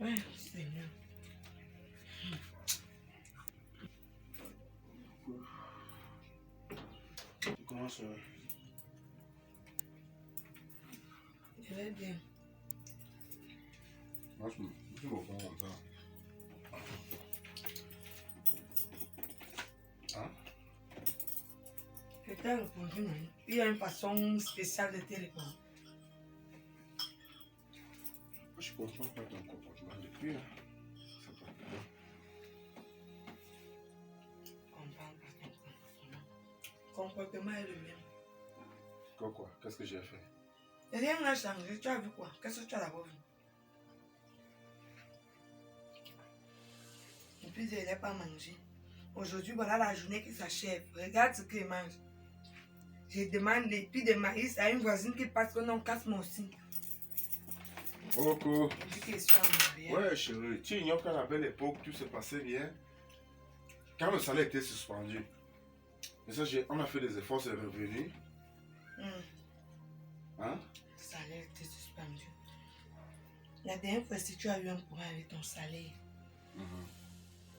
Ouais, c'est bien. Comment ça va? Je vais bien. Moi, je me prends comme ça. Hein? Je t'ai répondu, non? Il y a une façon spéciale de te répondre. Je comprends pas ton comportement depuis. Ça va bien. Je comprends pas ton comportement. Le comportement est le même. Quoi? Qu'est-ce que j'ai fait? Rien n'a changé. Tu as vu quoi? Qu'est-ce que tu as d'abord vu? Et puis, je n'ai pas mangé. Aujourd'hui, voilà la journée qui s'achève. Regarde ce qu'il mange. Je demande les pis de maïs à une voisine qui passe que non, casse-moi aussi. Coco. Je dis qu'elle soit en mariage. Ouais, chérie. Tu ignores qu'à la belle époque, tout se passait bien. Quand le salaire était suspendu. Et ça, on a fait des efforts, c'est revenu. Hein? Le salaire était suspendu. La dernière fois, si tu as eu un problème avec ton salaire,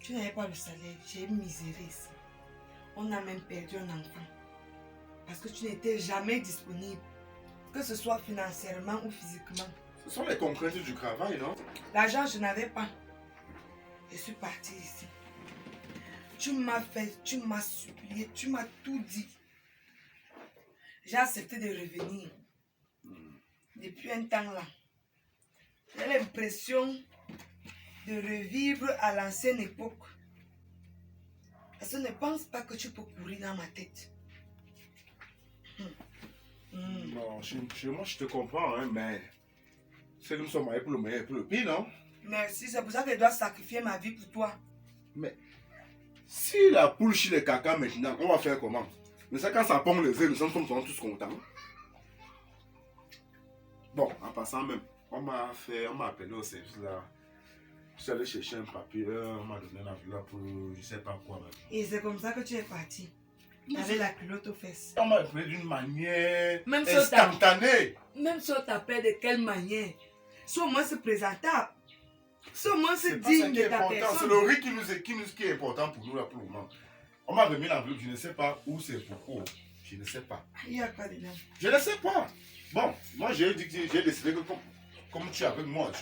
tu n'avais pas le salaire. J'ai miséré ici. On a même perdu un enfant. Parce que tu n'étais jamais disponible. Que ce soit financièrement ou physiquement. Ce sont les contraintes du travail, non? L'argent, je n'avais pas. Je suis partie ici. Tu m'as fait, tu m'as supplié, tu m'as tout dit. J'ai accepté de revenir. Depuis un temps là. J'ai l'impression de revivre à l'ancienne époque. Parce que ne pense pas que tu peux courir dans ma tête. Non, chez moi, je te comprends, hein, mais c'est que nous sommes mariés pour le meilleur et pour le pire, non? Merci, c'est pour ça que je dois sacrifier ma vie pour toi. Mais si la poule chie les caca maintenant, on va faire comment? Mais ça, quand ça pond les œufs, nous sommes tous contents. Bon, en passant même, on m'a appelé au service là. Je suis allé chercher un papier, on m'a donné un enveloppe pour je sais pas quoi. Même. Et c'est comme ça que tu es parti. Avec la culotte aux fesses. On m'a appelé d'une manière Même instantanée. Même si on t'appelle de quelle manière? Sois au moins se présentable. Sois au moins se C'est pas ça digne qui de est ta important, c'est personne. le riz qui est important pour nous là pour le moment. On m'a remis l'enveloppe, je ne sais pas où c'est pourquoi. Je ne sais pas. Il n'y a pas de nom. Je ne sais pas. Bon, moi j'ai décidé que comme tu es avec moi,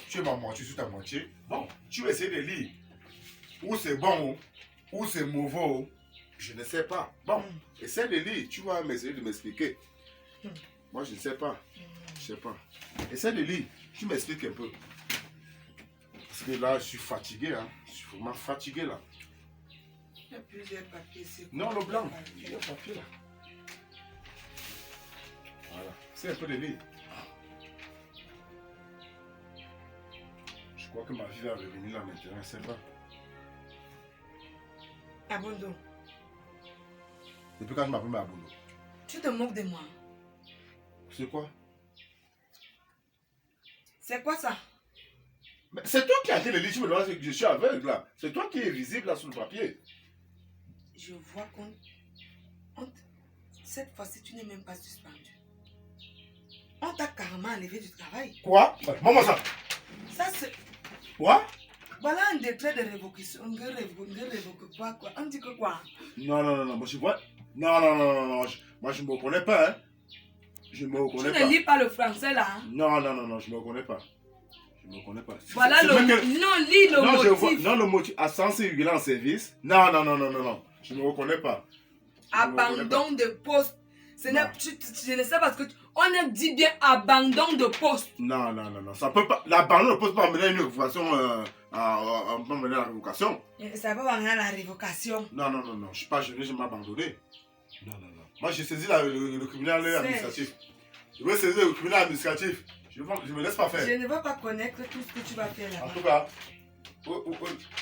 tu es ma moitié sur ta moitié. Bon, tu vas essayer de lire. Où c'est bon, où c'est mauvais. Je ne sais pas. Bon, essaie de lire. Tu vas essayer de m'expliquer. Moi, je ne sais pas. Je ne sais pas. Essaie de lire. Tu m'expliques un peu. Parce que là, je suis fatigué. Hein. Je suis vraiment fatigué là. Il y a plusieurs papiers. Non, le blanc. Il y a le papier là. Voilà. C'est un peu de lire. Je crois que ma vie va revenir là maintenant. Je ne sais pas. Abondo. Depuis quand tu m'appelles ma Abondo? Tu te moques de moi. C'est quoi? C'est quoi ça? C'est toi qui as été le lit, tu me demandes que je suis aveugle là. C'est toi qui es visible là sur le papier. Je vois qu'on... Cette fois-ci, tu n'es même pas suspendu. On t'a carrément enlevé du travail. Quoi? Maman ça. Ça c'est... Quoi? Voilà un décret de révocation. On ne révoque pas quoi. On dit que quoi? Non, moi je vois. Non, moi je me reconnais pas, hein. Je me reconnais pas. Tu ne lis pas le français là, hein? Non, je me reconnais pas. Je me reconnais pas. Voilà le... Non, lis le motif. Je vois... Non, le motif. Absence irrégulière en service. Non. Je me reconnais pas. Abandon de poste. Je ne sais pas ce que... On a dit bien abandon de poste. Non. Ça peut pas... L'abandon ne peut pas mener à une révocation. On peut mener à la révocation. Ça va amener à la révocation. Non. Je ne suis pas jeune, je m'ai abandonné. Non. Moi, j'ai saisi le criminel administratif. Je vais saisir le criminel administratif. Je ne me laisse pas faire. Je ne veux pas connaître tout ce que tu vas faire là-bas. En tout cas,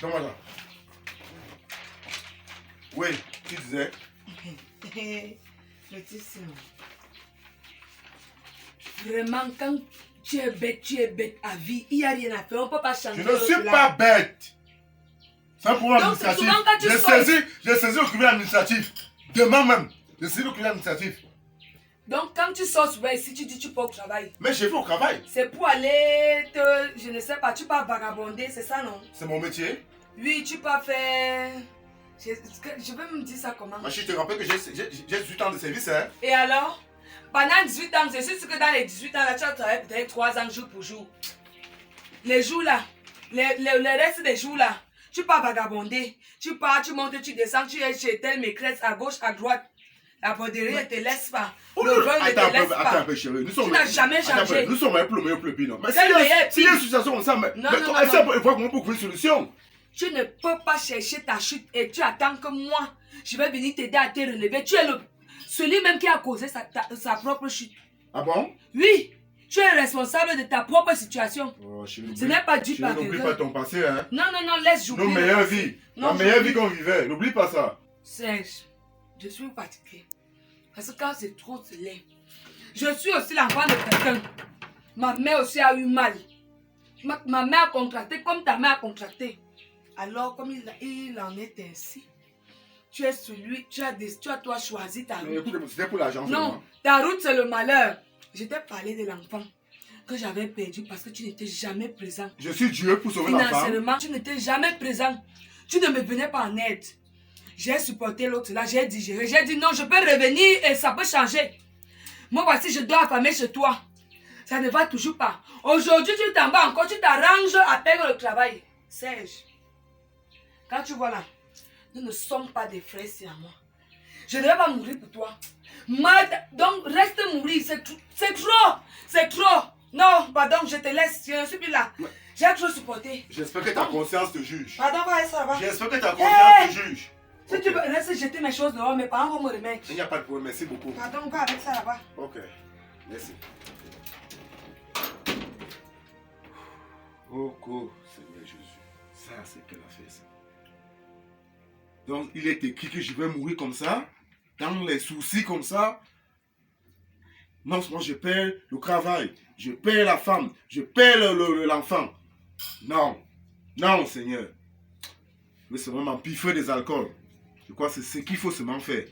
donne-moi ça. Oui, tu disais. Le type, c'est moi. Vraiment, quand tu es bête à vie. Il n'y a rien à faire. On ne peut pas changer. Je ne suis pas bête. C'est un pouvoir administratif. J'ai saisi le criminel administratif. Demain même, j'ai saisi le criminel administratif. Donc, quand tu sors souvent ici, tu dis tu pars au travail. Mais je vais au travail. C'est pour aller te... Je ne sais pas, tu pars vagabonder, c'est ça, non? C'est mon métier. Oui, tu pars faire... Je vais me dire ça comment? Ma chérie, je te rappelle que j'ai 18 ans de service, hein. Et alors? Pendant 18 ans, c'est sûr que dans les 18 ans, là, tu as travaillé peut-être 3 ans jour pour jour. Les jours là, les restes des jours là, tu pars vagabonder. Tu pars, tu montes, tu descends, tu es chez telle maîtresse, à gauche, à droite. La broderie ne te laisse pas. Le vin ne te laisse pas. Attends un peu, chérie. Tu n'as jamais changé. Nous sommes un peu le meilleur plus non. Mais Quel s'il y a une situation comme ça, mais Non, il faut qu'on trouve une solution. Tu ne peux pas chercher ta chute et tu attends que moi, je vais venir t'aider à te relever. Tu es celui même qui a causé sa propre chute. Ah bon? Oui, tu es responsable de ta propre situation. Oh, chérie, Ce n'est pas dû par n'oublie quelqu'un. pas ton passé, hein. Non, laisse j'oublie. Nos meilleures vies. La meilleure vie qu'on vivait. N'oublie pas ça. Serge, je suis fatiguée. Parce que quand c'est trop, c'est laid. Je suis aussi l'enfant de quelqu'un. Ma mère aussi a eu mal. Ma mère a contracté comme ta mère a contracté. Alors, comme il en est ainsi, tu es celui, tu as toi choisi ta route. Écoute, c'était pour l'argent. Non, ta route c'est le malheur. Je t'ai parlé de l'enfant que j'avais perdu parce que tu n'étais jamais présent. Je suis Dieu pour sauver l'enfant. Financièrement, tu n'étais jamais présent. Tu ne me venais pas en aide. J'ai supporté l'autre là, j'ai digéré. J'ai dit non, je peux revenir et ça peut changer. Moi, voici, je dois affamer chez toi. Ça ne va toujours pas. Aujourd'hui, tu t'en vas encore, tu t'arranges à perdre le travail. Serge, quand tu vois là, nous ne sommes pas des frères, c'est à moi. Je ne vais pas mourir pour toi. Donc, reste mourir, c'est trop. C'est trop. Non, pardon, je te laisse, je ne suis plus là. J'ai trop supporté. J'espère que ta conscience te juge. Pardon, ça va. J'espère que ta conscience te juge. Si tu veux, reste jeter mes choses dehors, mes parents vont me remettre. Il n'y a pas de problème, merci beaucoup. Pardon, va avec ça là-bas. Ok, merci. Oh, Seigneur Jésus. Ça, c'est qu'elle a fait ça. Donc, il est écrit que je vais mourir comme ça, dans les soucis comme ça. Non, moi, je perds le travail, je perds la femme, je perds l'enfant. Non, non, Seigneur. Mais c'est vraiment piffer des alcools. Je crois que c'est ce qu'il faut seulement faire.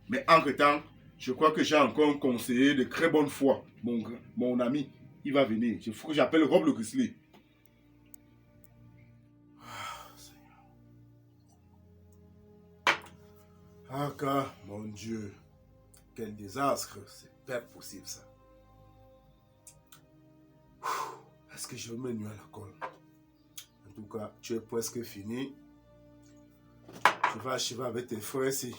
Mais entre-temps, je crois que j'ai encore un conseiller de très bonne foi. Mon ami, il va venir. Il faut que j'appelle Rob le Grizzly. Ah, car, mon Dieu, quel désastre. C'est pas possible ça. Est-ce que je vais me nuire à la colle? En tout cas, tu es presque fini. Je vais achever avec tes frères ici.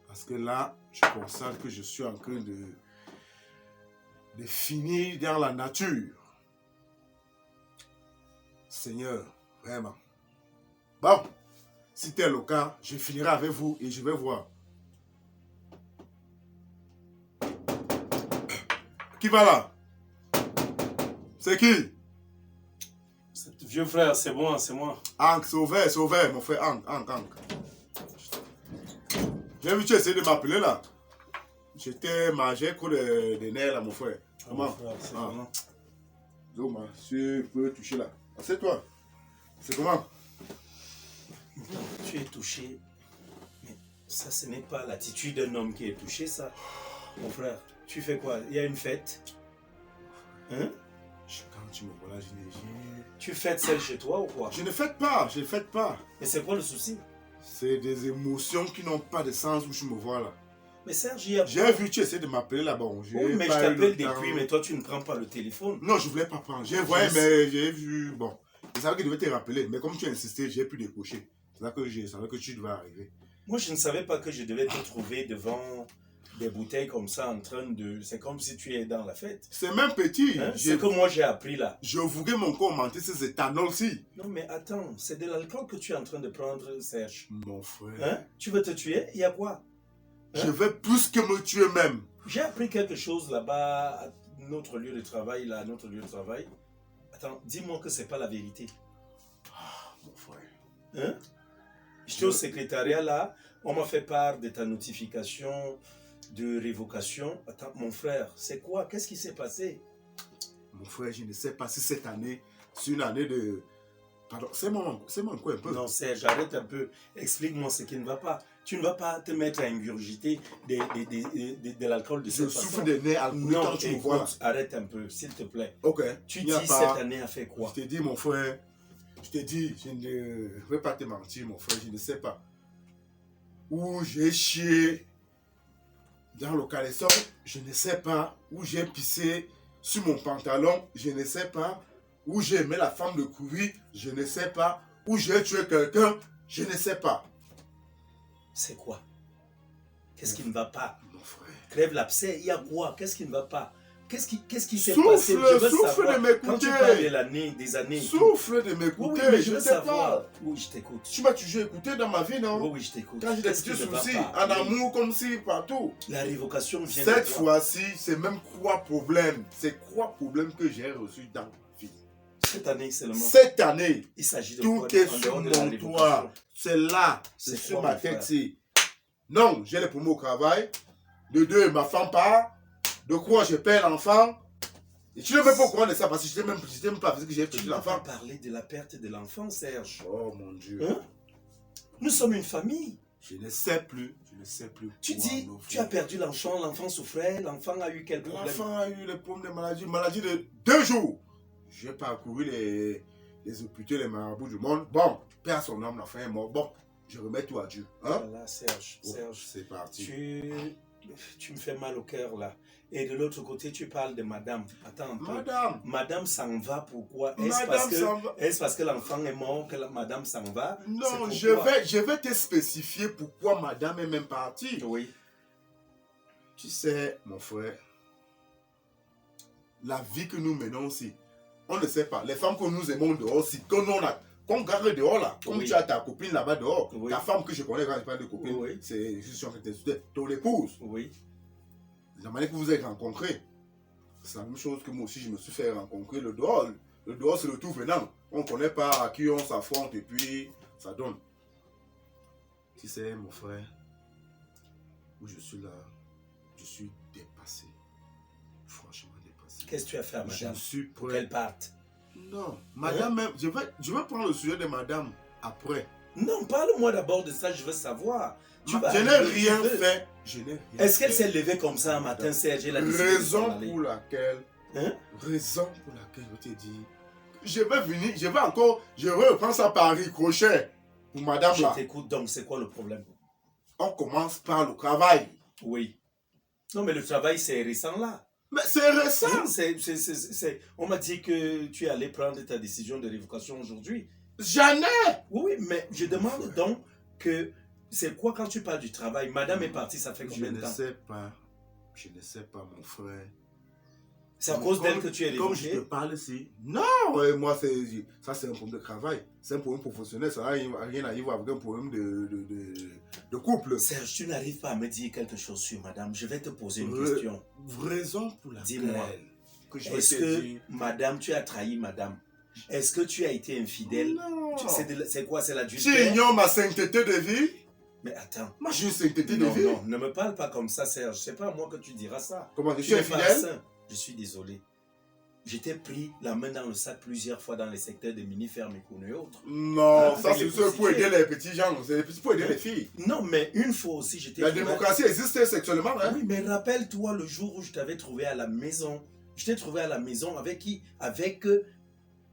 Parce que là, je constate que je suis en train de finir dans la nature. Seigneur, vraiment. Bon, si tel est le cas, je finirai avec vous et je vais voir. Qui va là? C'est qui? C'est vieux frère, c'est moi, c'est moi. Hank, c'est ouvert, mon frère. Hank. J'ai vu tu essayer de m'appeler là. J'étais mangé coup de nerfs là, mon frère. Comment? C'est comment? Zoma, tu peux toucher là. Assieds-toi. C'est comment? Tu es touché. Mais ça, ce n'est pas l'attitude d'un homme qui est touché, ça. Mon frère, tu fais quoi? Il y a une fête? Hein? Quand tu me vois là, tu fêtes celle chez toi ou quoi? Je ne fête pas, je ne fête pas. Mais c'est quoi le souci? C'est des émotions qui n'ont pas de sens où je me vois là. Mais Serge, j'ai vu tu essaies de m'appeler là-bas. Oui, mais je t'appelle depuis, mais toi tu ne prends pas le téléphone. Non, je voulais pas prendre. J'ai voyé, mais j'ai vu. Bon, je savais qu'il devait te rappeler, mais comme tu as insisté, j'ai pu décrocher. C'est là que je savais que tu devais arriver. Moi, je ne savais pas que je devais te trouver devant des bouteilles comme ça en train de... C'est comme si tu es dans la fête. C'est même petit. Hein? C'est que moi j'ai appris là. Je voulais mon corps augmenter ces éthanols-ci. Non mais attends, c'est de l'alcool que tu es en train de prendre, Serge. Mon frère. Hein? Tu veux te tuer? Il y a quoi? Je vais plus que me tuer même. J'ai appris quelque chose là-bas à notre lieu de travail, là, à notre lieu de travail. Attends, dis-moi que c'est pas la vérité. Ah, mon frère. Hein? J'étais au secrétariat là, on m'a fait part de ta notification de révocation. Attends, mon frère, c'est quoi? Qu'est-ce qui s'est passé? Mon frère, je ne sais pas si cette année, c'est une année de... Pardon, c'est mon quoi un peu? Non, Serge, arrête un peu. Explique-moi ce qui ne va pas. Tu ne vas pas te mettre à ingurgiter de l'alcool de Je cette souffre façon. des nerfs alcooliques Non, quand tu me vois là. écoute, arrête un peu, s'il te plaît. Ok. Tu il dis n'y a pas- cette année a fait quoi? Je t'ai dit, mon frère, je t'ai dit, je ne vais pas te mentir, mon frère, je ne sais pas. Où j'ai chié dans le caleçon, je ne sais pas. Où j'ai pissé sur mon pantalon, je ne sais pas. Où j'ai aimé la femme de courir, je ne sais pas. Où j'ai tué quelqu'un, je ne sais pas. C'est quoi? Qu'est-ce qui ne va pas? Mon frère. Crève l'abcès, il y a quoi? Qu'est-ce qui ne va pas? Qu'est-ce qui s'est Souffle, passé? Je veux souffle savoir. de m'écouter. Quand tu parles de l'année, des années. et tout. Souffle de Oui, m'écouter, mais je je veux ne sais savoir. pas. Oui, je t'écoute. Tu m'as toujours écouté dans ma vie, non? Oui, oui, je t'écoute. Quand j'ai des Qu'est-ce petits qui ne va soucis, pas? en amour comme si partout. La révocation vient Cette de toi. fois-ci, c'est même quoi problème? C'est quoi problème que j'ai reçu dans ma vie? Cette année seulement. Cette année, Il s'agit de tout quoi est en sur dehors de la mon révocation? toit. C'est là, c'est C'est sur quoi, ma mon frère? tête. C'est non, j'ai les poumons au travail. De deux, ma femme part. De quoi je perds l'enfant. Et tu ne même pas au courant de ça parce que je n'étais même pas vu que j'ai Tu perdu ne vas pas l'enfant. parler de la perte de l'enfant, Serge. Oh mon Dieu. Hein? Nous sommes une famille. Je ne sais plus. Je ne sais plus. Tu quoi dis, me tu as faire. perdu l'enfant souffrait, l'enfant a eu quel problème? L'enfant a eu les problèmes de maladie. Maladie de 2 jours. J'ai parcouru les hôpitaux, les marabouts du monde. Bon, paix à son âme, l'enfant est mort. Bon, je remets tout à Dieu. Hein? Voilà, Serge, Oh, Serge. c'est parti. Tu me fais mal au cœur là. Et de l'autre côté, tu parles de madame. Attends un peu. Madame, Madame s'en va, pourquoi? Madame, Est-ce parce que l'enfant est mort que madame s'en va? non, C'est je pourquoi? vais te spécifier pourquoi madame est même partie. Oui. Tu sais, mon frère, la vie que nous menons aussi, on ne sait pas. Les femmes que nous aimons dehors aussi, qu'on garde dehors là, comme Oui. tu as ta copine là-bas dehors, Oui. ta femme que je connais quand je parle de copine, Oui. c'est juste en fait ton épouse. Oui. La manière que vous avez rencontré, c'est la même chose que moi aussi je me suis fait rencontrer le dehors. Le dehors c'est le tout venant. On ne connaît pas à qui on s'affronte et puis ça donne. Tu sais mon frère, où je suis là, je suis dépassé. Franchement dépassé. Qu'est-ce que tu as fait à madame? Je suis Pour prêt. qu'elle parte? Non, madame, même, je vais prendre le sujet de madame après. Non, parle-moi d'abord de ça, je veux savoir. Tu vas Je n'ai arriver, rien tu veux. fait. Je n'ai rien Est-ce qu'elle fait. s'est levée comme ça un matin, Serge? Elle a décidé de s'en Raison aller. pour laquelle, Hein? je t'ai dit, je vais reprendre ça par ricochet pour madame Je là. t'écoute donc, c'est quoi le problème? On commence par le travail. Oui. Non, mais le travail, c'est récent là. Mais c'est récent. Hein, on m'a dit que tu allais prendre ta décision de révocation aujourd'hui. J'en ai. Oui, oui, mais je demande donc que c'est quoi quand tu parles du travail? Madame est partie, ça fait Je combien de ne temps? sais pas. Je ne sais pas, mon frère. C'est à cause d'elle que tu es Comme je te révoqué? parle ici. Non, moi, ça c'est un problème de travail. C'est un problème professionnel. Ça n'a rien à voir avec un problème de couple. Serge, tu n'arrives pas à me dire quelque chose sur madame. Je vais te poser une Ouais. question. Raison pour laquelle Dis-moi, que je vais est-ce te que dire. madame, tu as trahi madame? Est-ce que tu as été infidèle? Non. C'est quoi? C'est Tu l'adultère? ignores ma sainteté de vie. Mais attends. Moi, j'ai une sainteté de Non, vie. non, ne me parle pas comme ça, Serge. C'est pas à moi que tu diras ça. Comment je Tu suis n'es pas infidèle? saint. Je suis désolé. Je t'ai pris la main dans le sac plusieurs fois dans les secteurs de mini-fermes et autres. Non, Ah, ça avec c'est les pour prostituées. aider les petits gens. C'est pour aider les filles. Non, mais une fois aussi, je t'ai La trouvé- démocratie existe sexuellement, hein? Oui, mais rappelle-toi le jour où je t'avais trouvé à la maison. Je t'ai trouvé à la maison avec qui? Avec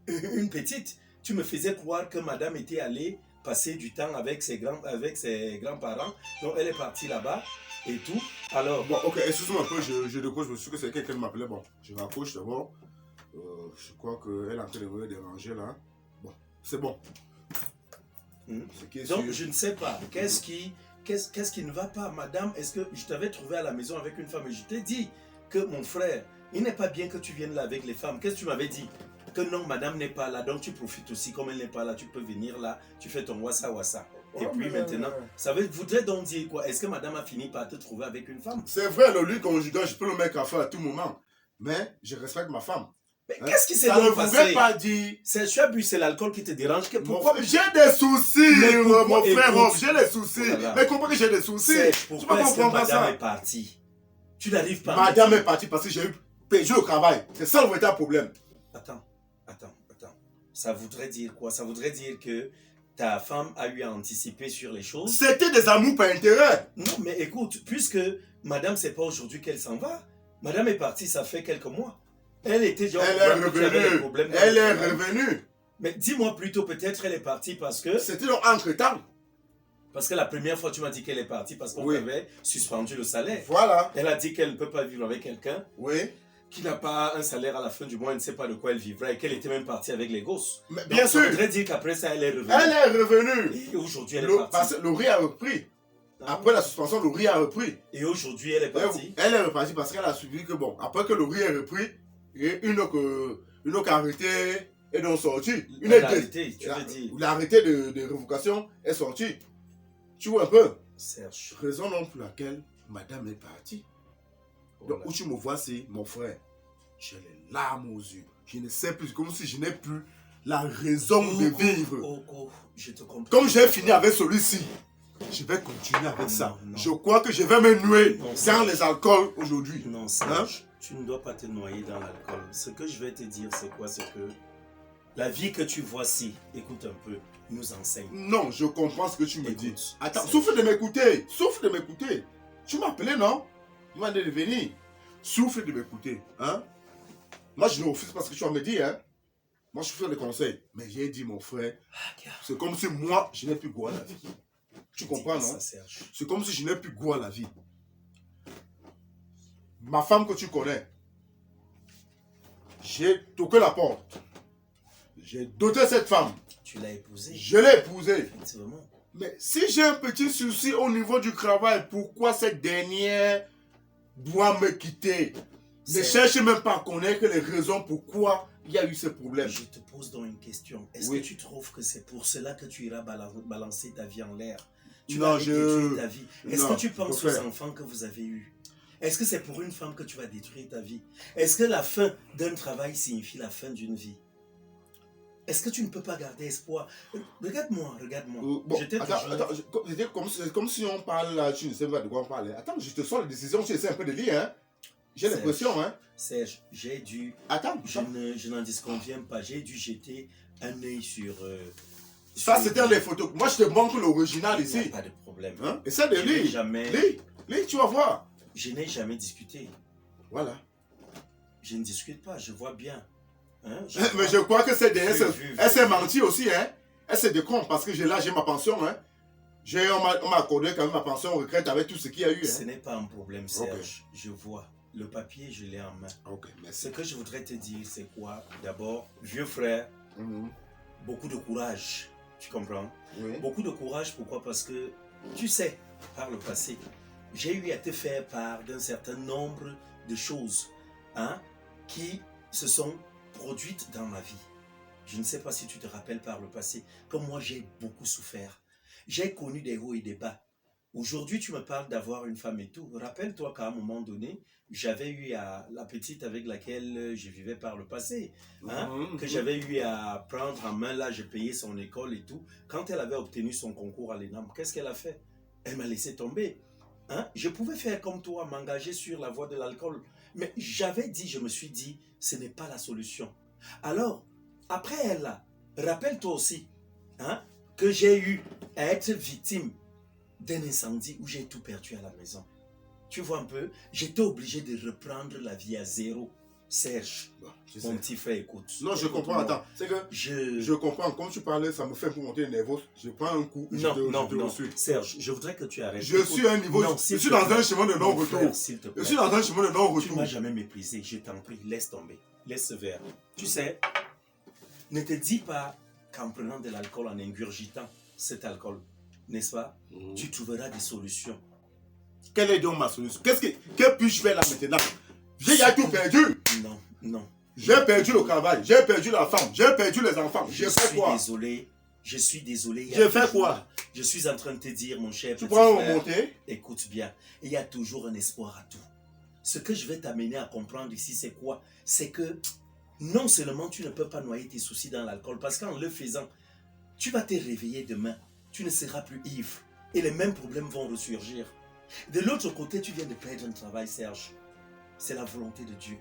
une petite. Tu me faisais croire que madame était allée passer du temps avec ses grands-parents. Donc elle est partie là-bas et tout. Alors, Bon, ok, excuse-moi un peu, je décroche, je me suis dit que c'est quelqu'un qui m'appelait. Bon, je raccroche d'abord. Je crois qu'elle est en train de me déranger là. Bon, c'est bon. Hmm. Ce qui est donc sûr- je ne sais pas. Qu'est-ce qui ne va pas, madame? Est-ce que je t'avais trouvé à la maison avec une femme et je t'ai dit que mon frère, il n'est pas bien que tu viennes là avec les femmes. Qu'est-ce que tu m'avais dit? Que non, madame n'est pas là, donc tu profites aussi. Comme elle n'est pas là, tu peux venir là, tu fais ton wassa. Et Oh, puis mais- maintenant, ça voudrait donc dire quoi? Est-ce que madame a fini par te trouver avec une femme? C'est vrai, le lit conjugal, je peux le mettre à feu à tout moment. Mais je respecte ma femme. Mais Hein? qu'est-ce qui s'est Ça ne donc voudrait passé? pas dire. Tu as bu, c'est l'alcool qui te dérange. Pourquoi? J'ai des soucis, Mais pourquoi- mon frère, écoute. j'ai des soucis. Oh là là. Mais comprends que j'ai des soucis. C'est Tu peux pourquoi est-ce que comprendre madame ça. est partie? Tu n'arrives pas à Madame me est partie parce que j'ai eu perdu au travail. C'est ça le véritable problème. Attends. Ça voudrait dire quoi? Ça voudrait dire que ta femme a eu à anticiper sur les choses. C'était des amours par intérêt. Non, mais écoute, puisque madame, c'est pas aujourd'hui qu'elle s'en va, madame est partie, ça fait quelques mois. Elle était genre... Elle est revenue. Elle est revenue. Mais dis-moi plutôt, peut-être elle est partie parce que... C'était donc entre-temps. Parce que la première fois, tu m'as dit qu'elle est partie parce qu'on avait suspendu le salaire. Voilà. Elle a dit qu'elle ne peut pas vivre avec quelqu'un Oui. qui n'a pas un salaire à la fin du mois, elle ne sait pas de quoi elle vivra et qu'elle était même partie avec les gosses. Mais bien sûr. Ça voudrait dire qu'après ça, elle est revenue. Elle est revenue. Et aujourd'hui, elle est partie. Parce que le riz a repris. Après la suspension, le riz a repris. Et aujourd'hui, elle est partie. Elle est repartie parce qu'elle a suivi que bon, après que le riz est repris, une autre arrêté est donc sortie. Une arrêté, tu veux dire. L'arrêté de révocation est sorti. Tu vois un peu. Serge. Raison non pour laquelle madame est partie. Donc où tu me vois, c'est mon frère. J'ai les larmes aux yeux. Je ne sais plus, comme si je n'ai plus la raison de vivre. Je te comprends. Comme j'ai fini avec celui-ci, je vais continuer avec ça. Non. Je crois que je vais me nuer dans les alcools aujourd'hui. Non, Serge, tu ne dois pas te noyer dans l'alcool. Ce que je vais te dire, c'est quoi? C'est que la vie que tu vois ci, écoute un peu, nous enseigne. Non, je comprends ce que tu me dis. Attends, Serge. souffle de m'écouter. Souffle de m'écouter. Tu m'as appelé, non? Tu m'as dit de venir. Souffle de m'écouter. Hein? Moi, je ne refuse pas ce que tu vas me dire. Hein? Moi, je fais des conseils. Mais j'ai dit, mon frère, c'est comme si moi, je n'ai plus goût à la vie. Tu comprends, non? C'est comme si je n'ai plus goût à la vie. Ma femme que tu connais, j'ai toqué la porte. J'ai doté cette femme. Tu l'as épousée? Je l'ai épousée. Effectivement. Mais si j'ai un petit souci au niveau du travail, pourquoi cette dernière doit me quitter? Ne cherche même pas à connaître les raisons pourquoi il y a eu ce problème. Je te pose donc une question. Est-ce que tu trouves que c'est pour cela que tu iras balancer ta vie en l'air? Tu vas détruire ta vie. Est-ce que tu penses aux enfants que vous avez eus? Est-ce que c'est pour une femme que tu vas détruire ta vie? Est-ce que la fin d'un travail signifie la fin d'une vie? Est-ce que tu ne peux pas garder espoir? Regarde-moi. Bon, c'est comme si on parle là, tu ne sais pas de quoi on parle. Attends, je te sors les décisions, tu essaies un peu de lire, hein? J'ai l'impression, hein? Serge, j'ai dû... Attends, je n'en disconviens pas. J'ai dû jeter un œil sur... ça, c'était les photos. Moi, je te montre l'original ici. Il n'y a pas de problème. Hein? Essaie de lire. Lis, tu vas voir. Je n'ai jamais discuté. Voilà. Je ne discute pas, je vois bien. Hein? Mais je crois que c'est elle s'est menti aussi, hein? Elle s'est décon parce que là, j'ai ma pension, hein? On m'a accordé quand même ma pension retraite avec tout ce qu'il y a eu. Hein? Ce n'est pas un problème, Serge. Je vois. Le papier, je l'ai en main. Merci. Ce que je voudrais te dire, c'est quoi? D'abord, vieux frère, beaucoup de courage. Tu comprends? Oui. Beaucoup de courage, pourquoi? Parce que, tu sais, par le passé, j'ai eu à te faire part d'un certain nombre de choses qui se sont produites dans ma vie. Je ne sais pas si tu te rappelles par le passé, comme moi j'ai beaucoup souffert. J'ai connu des hauts et des bas. Aujourd'hui, tu me parles d'avoir une femme et tout. Rappelle-toi qu'à un moment donné, j'avais eu la petite avec laquelle je vivais par le passé, que j'avais eu à prendre en main, là, je payais son école et tout. Quand elle avait obtenu son concours à l'ENAM, qu'est-ce qu'elle a fait? Elle m'a laissé tomber. Je pouvais faire comme toi, m'engager sur la voie de l'alcool. Mais je me suis dit, ce n'est pas la solution. Alors, après elle, là, rappelle-toi aussi que j'ai eu à être victime d'un incendie où j'ai tout perdu à la maison. Tu vois un peu, j'étais obligé de reprendre la vie à zéro. Serge, mon petit frère, écoute. Non, je comprends, attends. C'est que je comprends. Comme tu parlais, ça me fait pour monter le nerveux. Je prends un coup, non. Serge, je voudrais que tu arrêtes. Je suis à un niveau, je suis dans un chemin de non-retour. Je suis dans un chemin de non-retour. Tu ne m'as jamais méprisé, je t'en prie, laisse tomber. Laisse ce verre. Tu sais, ne te dis pas qu'en prenant de l'alcool, en ingurgitant cet alcool, n'est-ce pas, tu trouveras des solutions. Quelle est donc ma solution? Que puis-je faire là maintenant? J'ai tout perdu. Non. J'ai perdu le travail, j'ai perdu la femme, j'ai perdu les enfants. J'ai fait quoi? Je suis désolé. J'ai fait quoi? Je suis en train de te dire, mon cher petit frère. Tu prends remonter? Écoute bien, il y a toujours un espoir à tout. Ce que je vais t'amener à comprendre ici, c'est quoi? C'est que non seulement tu ne peux pas noyer tes soucis dans l'alcool, parce qu'en le faisant, tu vas te réveiller demain, tu ne seras plus ivre et les mêmes problèmes vont ressurgir. De l'autre côté, tu viens de perdre un travail, Serge. C'est la volonté de Dieu.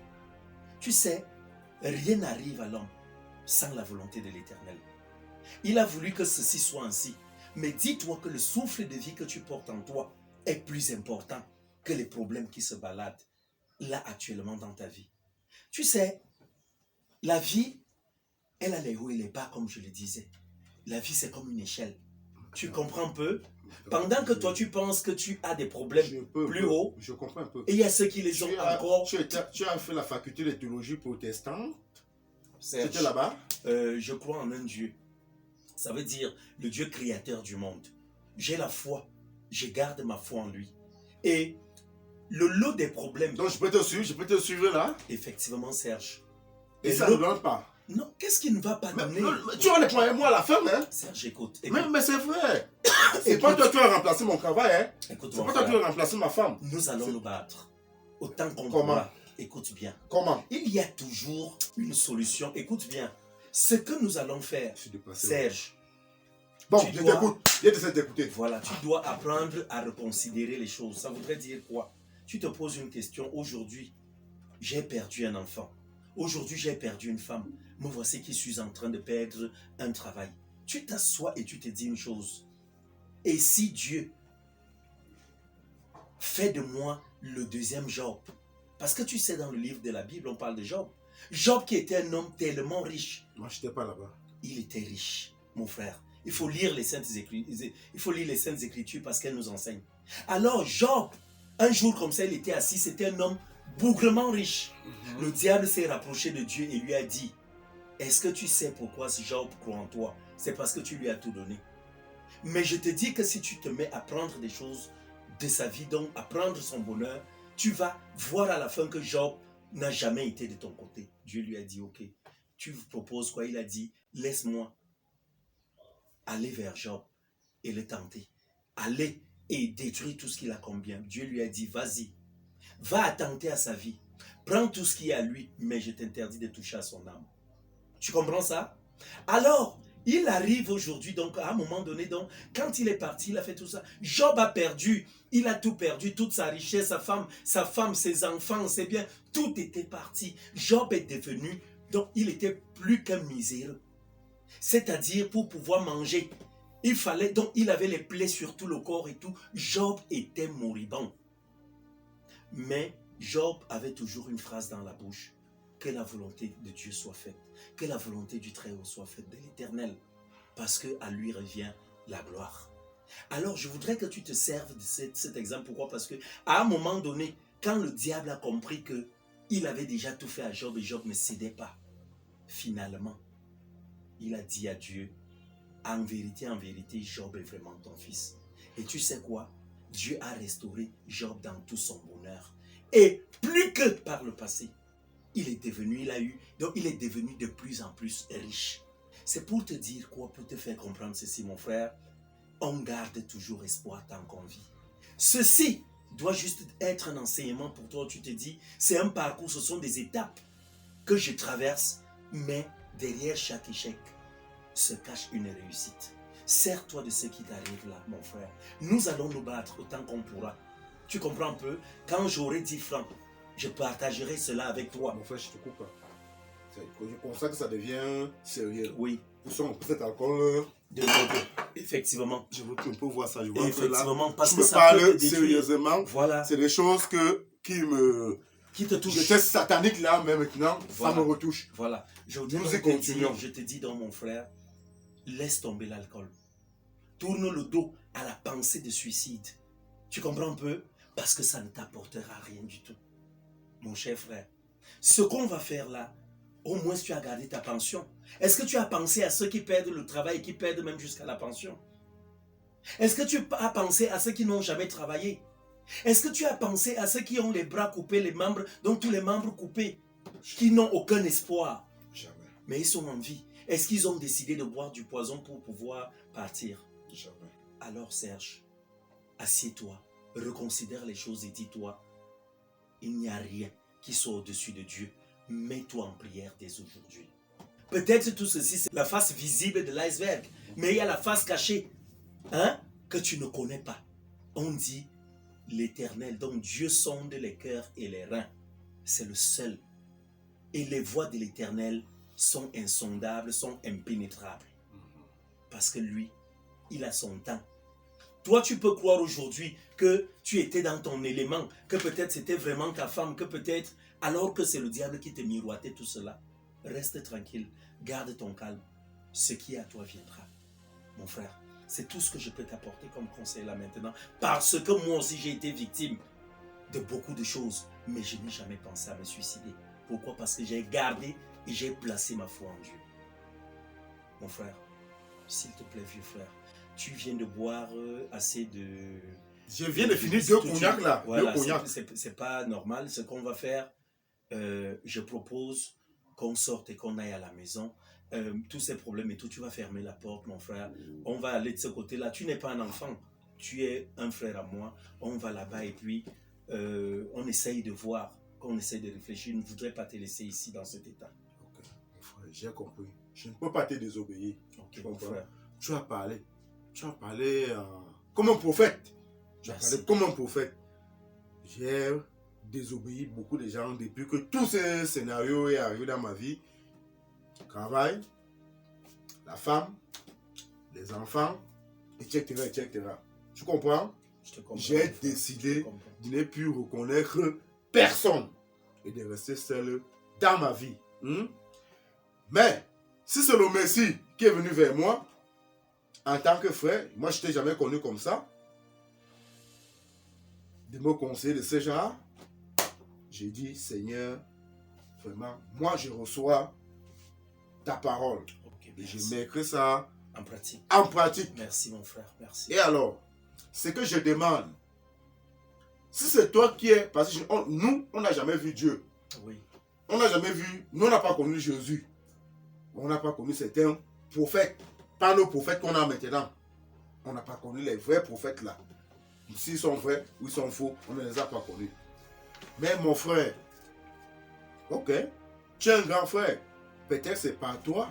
Tu sais, rien n'arrive à l'homme sans la volonté de l'Éternel. Il a voulu que ceci soit ainsi. Mais dis-toi que le souffle de vie que tu portes en toi est plus important que les problèmes qui se baladent là actuellement dans ta vie. Tu sais, la vie, elle a les hauts et les bas, comme je le disais. La vie, c'est comme une échelle. Tu comprends un peu? Pendant que toi, tu penses que tu as des problèmes plus hauts, je comprends un peu. et il y a ceux qui les ont encore. Tu as fait la faculté de théologie protestante. Serge, C'était là-bas? je crois en un Dieu. Ça veut dire le Dieu créateur du monde. J'ai la foi. Je garde ma foi en lui. Et le lot des problèmes. Donc je peux te suivre là? Effectivement, Serge. Et ça ne donne pas. Non, qu'est-ce qui ne va pas donner? Mais tu vas les prendre avec moi à la fin, hein? Serge, écoute. Mais c'est vrai. C'est pas toi qui vas remplacer mon travail, hein? Écoute, C'est pas toi qui vas remplacer ma femme. nous allons nous battre. Autant qu'on Comment? pourra. Écoute bien. Comment? Il y a toujours une solution. Écoute bien. Ce que nous allons faire, Serge. Bon, tu je dois- t'écoute. Je t'essaie d'écouter. Voilà, tu dois apprendre à reconsidérer les choses. Ça voudrait dire quoi? Tu te poses une question. Aujourd'hui, j'ai perdu un enfant. Aujourd'hui, j'ai perdu une femme. Me voici qui suis en train de perdre un travail. Tu t'assois et tu te dis une chose. Et si Dieu fait de moi le deuxième Job? Parce que tu sais, dans le livre de la Bible, on parle de Job. Job qui était un homme tellement riche. Moi, je n'étais pas là-bas. Il était riche, mon frère. Il faut lire les Saintes Écritures. Il faut lire les Saintes Écritures parce qu'elles nous enseignent. Alors, Job, un jour comme ça, il était assis. C'était un homme bougrement riche. Le diable s'est rapproché de Dieu et lui a dit, est-ce que tu sais pourquoi ce Job croit en toi? C'est parce que tu lui as tout donné. Mais je te dis que si tu te mets à prendre des choses de sa vie, donc à prendre son bonheur, tu vas voir à la fin que Job n'a jamais été de ton côté. Dieu lui a dit, ok, tu vous proposes quoi? Il a dit, laisse-moi aller vers Job et le tenter. Aller et détruire tout ce qu'il a comme bien. Dieu lui a dit, vas-y, va attenter à sa vie. Prends tout ce qui est à lui, mais je t'interdis de toucher à son âme. Tu comprends ça? Alors, il arrive aujourd'hui, donc à un moment donné, donc, quand il est parti, il a fait tout ça. Job a perdu, il a tout perdu, toute sa richesse, sa femme, ses enfants, ses biens, tout était parti. Job est devenu, donc il était plus qu'un miséreux. C'est-à-dire pour pouvoir manger, il fallait, donc il avait les plaies sur tout le corps et tout. Job était moribond. Mais Job avait toujours une phrase dans la bouche. Que la volonté de Dieu soit faite. Que la volonté du Très-Haut soit faite, de l'Éternel. Parce qu'à lui revient la gloire. Alors je voudrais que tu te serves de cet exemple. Pourquoi? Parce qu'à un moment donné, quand le diable a compris qu'il avait déjà tout fait à Job et Job ne cédait pas, finalement, il a dit à Dieu, en vérité, Job est vraiment ton fils. Et tu sais quoi? Dieu a restauré Job dans tout son bonheur. Et plus que par le passé, il est devenu de plus en plus riche. C'est pour te dire quoi? Pour te faire comprendre ceci, mon frère. On garde toujours espoir tant qu'on vit. Ceci doit juste être un enseignement pour toi. Tu te dis, c'est un parcours, ce sont des étapes que je traverse, mais derrière chaque échec se cache une réussite. Sers-toi de ce qui t'arrive là, mon frère. Nous allons nous battre autant qu'on pourra. Tu comprends un peu? Quand j'aurai 10 francs, je partagerai cela avec toi. Mon frère, je te coupe. C'est comme ça que ça devient sérieux. Oui. Pour ça, on peut cet alcool. Effectivement. Je veux un peu voir ça. Je vois Effectivement, parce tu que me ça peut te parles détruire. sérieusement. Voilà. C'est des choses Qui te touchent. J'étais satanique là, mais maintenant, Voilà. ça me retouche. Voilà. Je te dis donc, mon frère, laisse tomber l'alcool. Tourne le dos à la pensée de suicide. Tu comprends un peu? Parce que ça ne t'apportera rien du tout. Mon cher frère, ce qu'on va faire là, au moins tu as gardé ta pension. Est-ce que tu as pensé à ceux qui perdent le travail et qui perdent même jusqu'à la pension? Est-ce que tu as pensé à ceux qui n'ont jamais travaillé? Est-ce que tu as pensé à ceux qui ont les bras coupés, les membres, donc tous les membres coupés, qui n'ont aucun espoir? Jamais. Mais ils sont en vie. Est-ce qu'ils ont décidé de boire du poison pour pouvoir partir? Jamais. Alors Serge, assieds-toi, reconsidère les choses et dis-toi, il n'y a rien qui soit au-dessus de Dieu. Mets-toi en prière dès aujourd'hui. Peut-être tout ceci, c'est la face visible de l'iceberg, mais il y a la face cachée, que tu ne connais pas. On dit l'Éternel, donc Dieu sonde les cœurs et les reins. C'est le seul. Et les voies de l'Éternel sont insondables, sont impénétrables. Parce que lui, il a son temps. Toi, tu peux croire aujourd'hui que tu étais dans ton élément, que peut-être c'était vraiment ta femme, que peut-être, alors que c'est le diable qui te miroitait tout cela. Reste tranquille, garde ton calme. Ce qui est à toi viendra, mon frère. C'est tout ce que je peux t'apporter comme conseil là maintenant. Parce que moi aussi, j'ai été victime de beaucoup de choses, mais je n'ai jamais pensé à me suicider. Pourquoi? Parce que j'ai gardé et j'ai placé ma foi en Dieu. Mon frère, s'il te plaît, vieux frère, tu viens de boire assez de... Je viens de finir 2 cognacs là. Voilà, 2 cognacs. c'est pas normal. Ce qu'on va faire, je propose qu'on sorte et qu'on aille à la maison. Tous ces problèmes et tout, tu vas fermer la porte, mon frère. On va aller de ce côté-là. Tu n'es pas un enfant. Tu es un frère à moi. On va là-bas et puis on essaye de voir, qu'on essaye de réfléchir. Je ne voudrais pas te laisser ici dans cet état. Ok, mon frère, j'ai compris. Je ne peux pas te désobéir. Ok, mon frère. Tu as parlé comme un prophète. Tu as Merci. parlé comme un prophète. J'ai désobéi beaucoup de gens depuis que tout ce scénario est arrivé dans ma vie. Le travail, la femme, les enfants, etc. etc. Tu comprends? Je te comprends. J'ai mon frère. décidé Je te comprends. de ne plus reconnaître personne et de rester seul dans ma vie. Mais, si c'est le Messie qui est venu vers moi, en tant que frère, moi je ne t'ai jamais connu comme ça, de me conseiller de ce genre, j'ai dit, Seigneur, vraiment, moi je reçois ta parole. Ok, Et je merci. mettrai ça En pratique. en pratique. Merci, mon frère. Merci. Et alors, ce que je demande, si c'est toi qui es, parce que nous, on n'a jamais vu Dieu. Oui. On n'a jamais vu, nous on n'a pas connu Jésus. On n'a pas connu certains prophètes. Pas nos prophètes qu'on a maintenant. On n'a pas connu les vrais prophètes là. S'ils sont vrais ou ils sont faux, on ne les a pas connus. Mais mon frère, ok, tu es un grand frère. Peut-être c'est par toi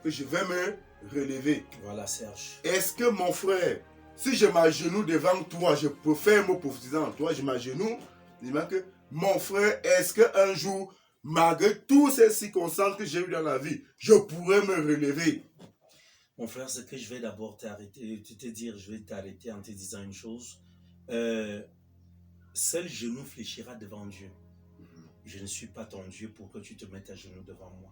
que je vais me relever. Voilà, Serge. Est-ce que mon frère, si je m'agenouille devant toi, je peux faire mon prophétisant en toi, je m'agenouille, je dis que mon frère, est-ce qu'un jour, malgré toutes ces circonstances que j'ai eues dans la vie, je pourrais me relever? Mon frère, ce que je vais d'abord te dire, je vais t'arrêter en te disant une chose. Seul genou fléchira devant Dieu. Je ne suis pas ton Dieu pour que tu te mettes à genoux devant moi.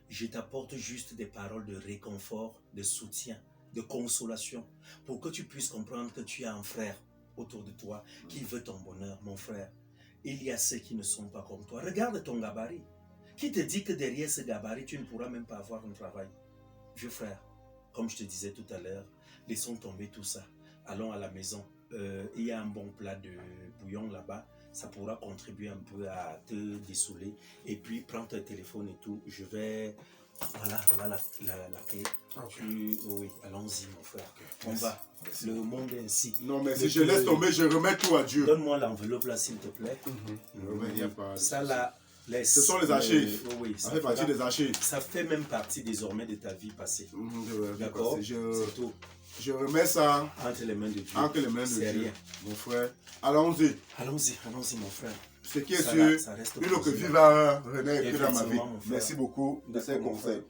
Je t'apporte juste des paroles de réconfort, de soutien, de consolation, pour que tu puisses comprendre que tu as un frère autour de toi qui veut ton bonheur, mon frère. Il y a ceux qui ne sont pas comme toi. Regarde ton gabarit. Qui te dit que derrière ce gabarit, tu ne pourras même pas avoir un travail? Vieux frère, comme je te disais tout à l'heure, laissons tomber tout ça. Allons à la maison. Il y a un bon plat de bouillon là-bas. Ça pourra contribuer un peu à te dessouler. Et puis, prends ton téléphone et tout. Je vais... Voilà la clé. Okay. Oui, allons-y, mon frère. Okay. On va. Merci. Le monde est ainsi. Non, mais si je laisse tomber, je remets tout à Dieu. Donne-moi l'enveloppe là, s'il te plaît. Il n'y a pas... Ça là, laisse. Ce sont les archives. Oui, Ça fait partie des archives. Ça fait même partie désormais de ta vie passée. D'accord. C'est tout. Je remets ça entre les mains de Dieu. Entre les mains de C'est Dieu. rien. Mon frère, allons-y. Allons-y, mon frère. Ce qui est Ça sûr, reste une que possible. vive à renaître dans ma vie. Effectivement, mon frère. Merci beaucoup de ces conseils.